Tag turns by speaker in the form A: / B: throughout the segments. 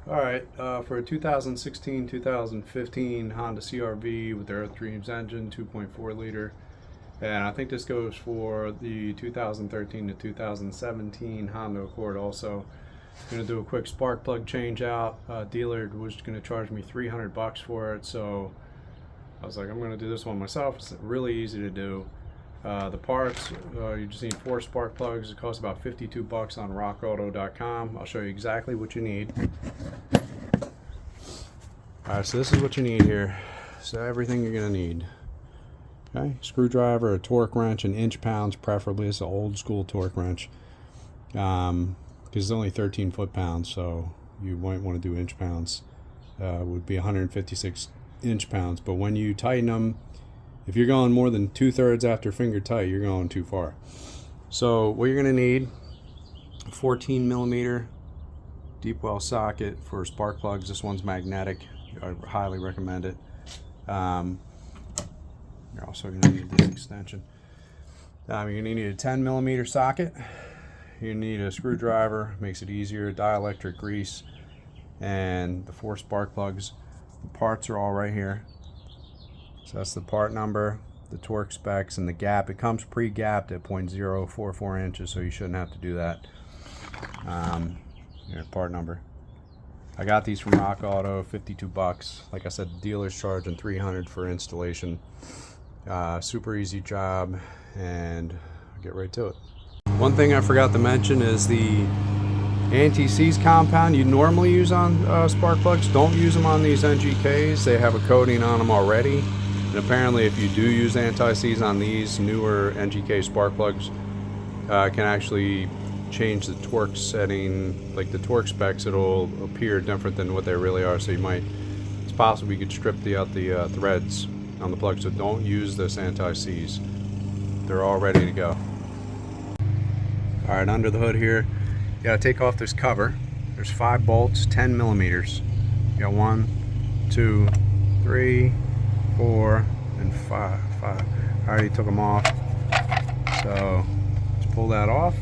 A: Alright, for a 2016-2015 Honda CRV with their Earth Dreams engine, 2.4 liter, and I think this goes for the 2013 to 2017 Honda Accord also. I'm going to do a quick spark plug change out. Dealer was going to charge me $300 for it, so I was like, I'm going to do this one myself. It's really easy to do. The parts, you just need 4 spark plugs. It costs about $52 on rockauto.com. I'll show you exactly what you need. Alright, so this is what you need here. So everything you're going to need. Okay, screwdriver, a torque wrench, in inch pounds preferably. It's an old school torque wrench. Because it's only 13 foot-pounds, so you might want to do inch pounds. Would be 156 inch pounds. But when you tighten them, if you're going more than 2/3 after finger tight, you're going too far. So what you're going to need, a 14 millimeter deep well socket for spark plugs. This one's magnetic. I highly recommend it. You're also going to need this extension. You're going to need a 10 millimeter socket. You need a screwdriver, makes it easier, dielectric grease, and the 4 spark plugs. The parts are all right here. So that's the part number, the torque specs, and the gap. It comes pre-gapped at 0.044 inches, so you shouldn't have to do that. Part number. I got these from Rock Auto, $52. Like I said, the dealer's charging $300 for installation. Super easy job, and I'll get right to it. One thing I forgot to mention is the anti-seize compound you normally use on spark plugs. Don't use them on these NGKs. They have a coating on them already. And apparently if you do use anti-seize on these newer NGK spark plugs, can actually change the torque setting, like the torque specs. It'll appear different than what they really are, so it's possible you could strip out the threads on the plug. So don't use this anti-seize. They're all ready to go. Alright, under the hood here, you gotta take off this cover. There's 5 bolts, 10 millimeters. You got 1, 2, 3, 4, and 5. I already took them off. So let's pull that off.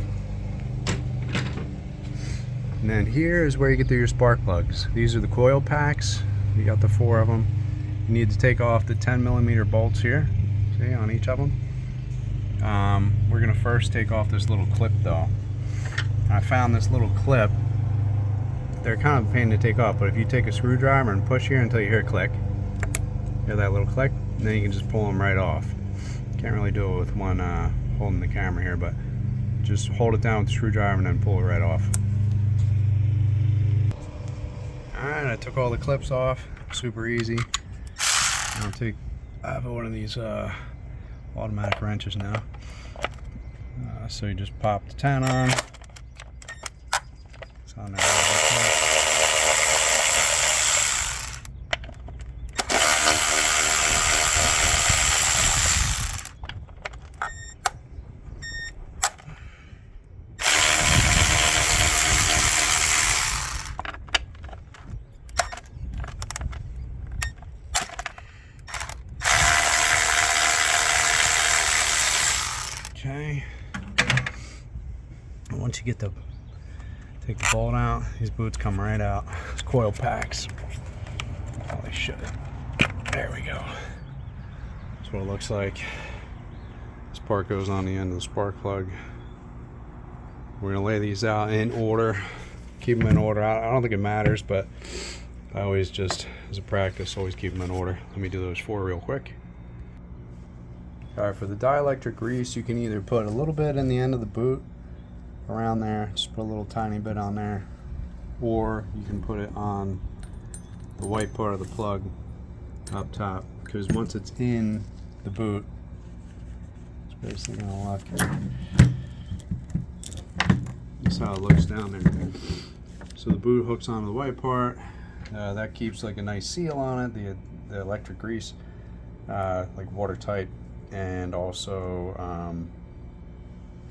A: And then here is where you get to your spark plugs. These are the coil packs. You got the 4 of them. You need to take off the 10 millimeter bolts here. See, on each of them. We're gonna first take off this little clip though. I found this little clip. They're kind of a pain to take off, but if you take a screwdriver and push here until you hear a click, hear that little click, and then you can just pull them right off. Can't really do it with one holding the camera here, but just hold it down with the screwdriver and then pull it right off. Alright, I took all the clips off. Super easy. I have one of these automatic wrenches now. So you just pop the 10 on. It's on there. Okay. Once you take the bolt out, these boots come right out. It's coil packs. Oh, they should. There we go. That's what it looks like. This part goes on the end of the spark plug. We're gonna lay these out in order. Keep them in order. I don't think it matters, but I always just, as a practice, always keep them in order. Let me do those 4 real quick. Alright, for the dielectric grease, you can either put a little bit in the end of the boot, around there, just put a little tiny bit on there, or you can put it on the white part of the plug up top, because once it's in the boot, it's basically going to lock. That's how it looks down there. So the boot hooks onto the white part. That keeps like a nice seal on it, the electric grease, like watertight, and also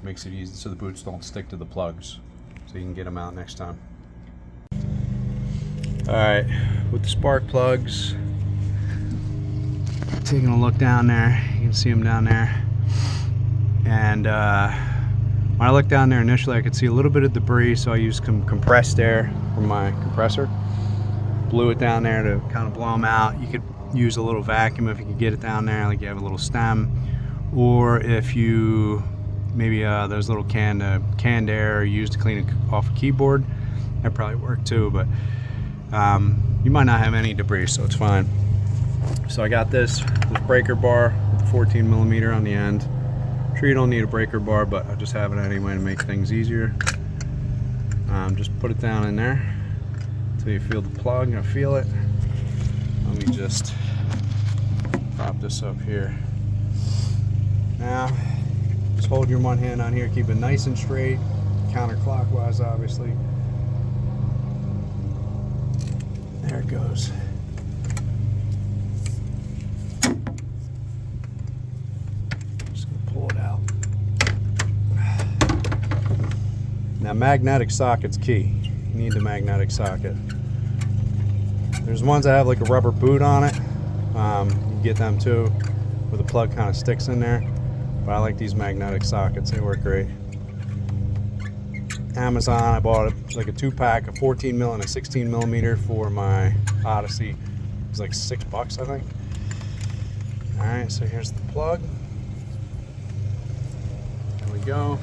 A: makes it easy so the boots don't stick to the plugs, so you can get them out next time. Alright, with the spark plugs, taking a look down there, you can see them down there, and When I looked down there initially, I could see a little bit of debris, so I used some compressed air from my compressor. Blew it down there to kind of blow them out. You could use a little vacuum if you could get it down there, like you have a little stem, or if you maybe those little canned air used to clean it off a keyboard, that probably work too. But you might not have any debris, so it's fine. So I got this breaker bar with a 14 millimeter on the end. I'm sure you don't need a breaker bar, but I just have it anyway to make things easier. Just put it down in there until you feel the plug. I feel it. Let me just prop this up here. Now, just hold your one hand on here, keep it nice and straight, counterclockwise obviously. There it goes. Just gonna pull it out. Now, magnetic socket's key. You need the magnetic socket. There's ones that have like a rubber boot on it. You can get them too, where the plug kind of sticks in there. But I like these magnetic sockets, they work great. Amazon, I bought it like a 2-pack, a 14 mil and a 16 millimeter for my Odyssey. It was like $6, I think. Alright, so here's the plug. There we go.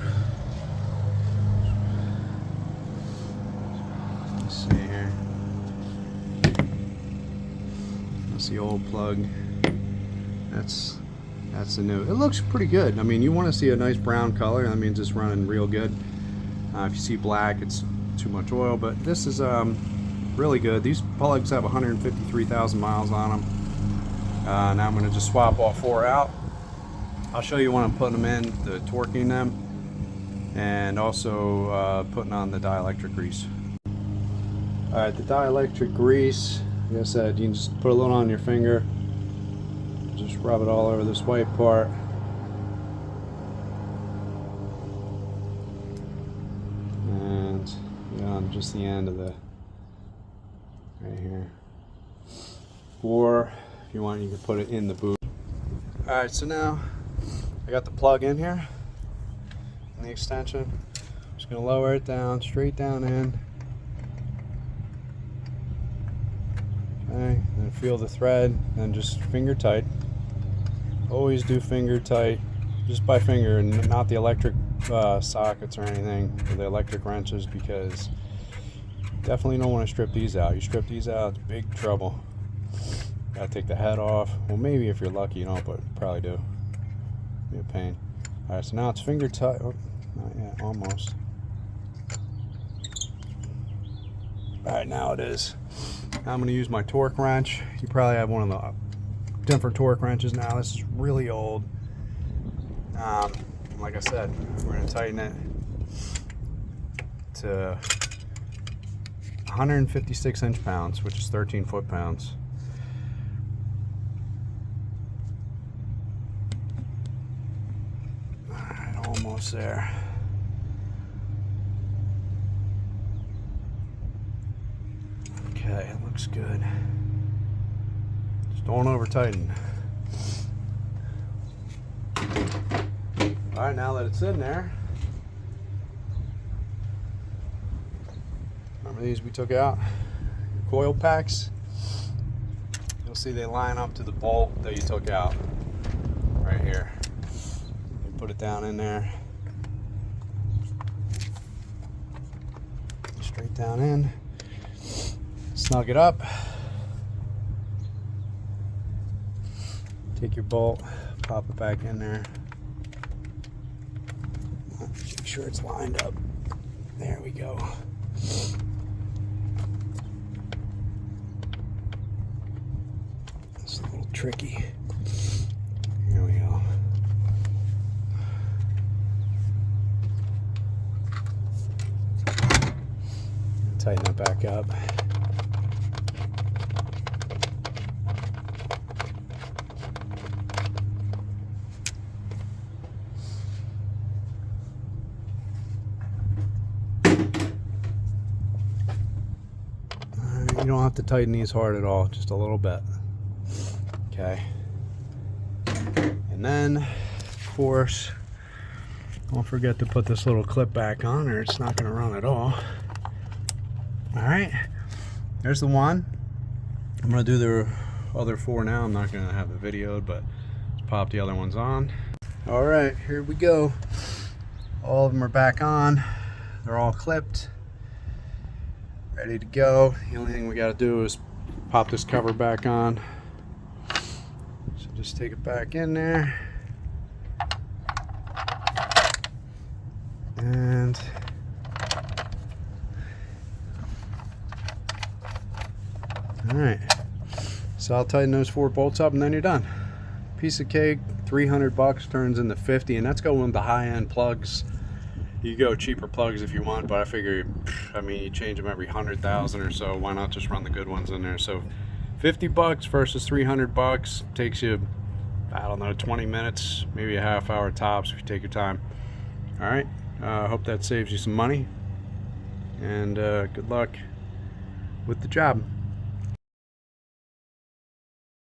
A: Let's see here. That's the old plug. That's the new. It looks pretty good. I mean, you want to see a nice brown color. That means it's running real good. If you see black, it's too much oil, but this is really good. These plugs have 153,000 miles on them. Now I'm going to just swap all 4 out. I'll show you when I'm putting them in, the torquing them, and also putting on the dielectric grease. Alright, the dielectric grease, like I said, you can just put a little on your finger, just rub it all over this white part. On just the end of the right here, or if you want, you can put it in the boot. All right, so now I got the plug in here and the extension. I'm just gonna lower it down, straight down in. Okay, then feel the thread, then just finger tight. Always do finger tight, just by finger, and not the electric sockets or anything, or the electric wrenches, because definitely don't want to strip these out. You strip these out, it's big trouble. Gotta take the head off. Well, maybe if you're lucky you don't, but probably do. Be a pain. Alright, so now it's finger tight. Oh, not yet, almost. Alright, now it is. Now I'm going to use my torque wrench. You probably have one of the different torque wrenches now. This is really old. Like I said, we're going to tighten it to 156 inch-pounds, which is 13 foot-pounds. Alright, almost there. Okay, it looks good. Just don't over-tighten. Alright, now that it's in there, remember these we took out? Your coil packs. You'll see they line up to the bolt that you took out. Right here. You put it down in there. Straight down in. Snug it up. Take your bolt, pop it back in there. Make sure it's lined up. There we go. It's a little tricky. Here we go. Tighten it back up. You don't have to tighten these hard at all, just a little bit. Okay. And then, of course, Don't forget to put this little clip back on or it's not going to run at all. Alright, there's the one. I'm going to do the other 4 now. I'm not going to have it videoed, but let's pop the other ones on. Alright, here we go. All of them are back on. They're all clipped, ready to go. The only thing we got to do is pop this cover back on. So just take it back in there. And alright, so I'll tighten those 4 bolts up and then you're done. Piece of cake, 300 bucks turns into 50, and that's going with the high-end plugs. You go cheaper plugs if you want, but I figure, I mean, you change them every 100,000 or so, why not just run the good ones in there? So 50 bucks versus 300 bucks takes you, I don't know, 20 minutes, maybe a half hour tops if you take your time. Alright, I hope that saves you some money, and good luck with the job.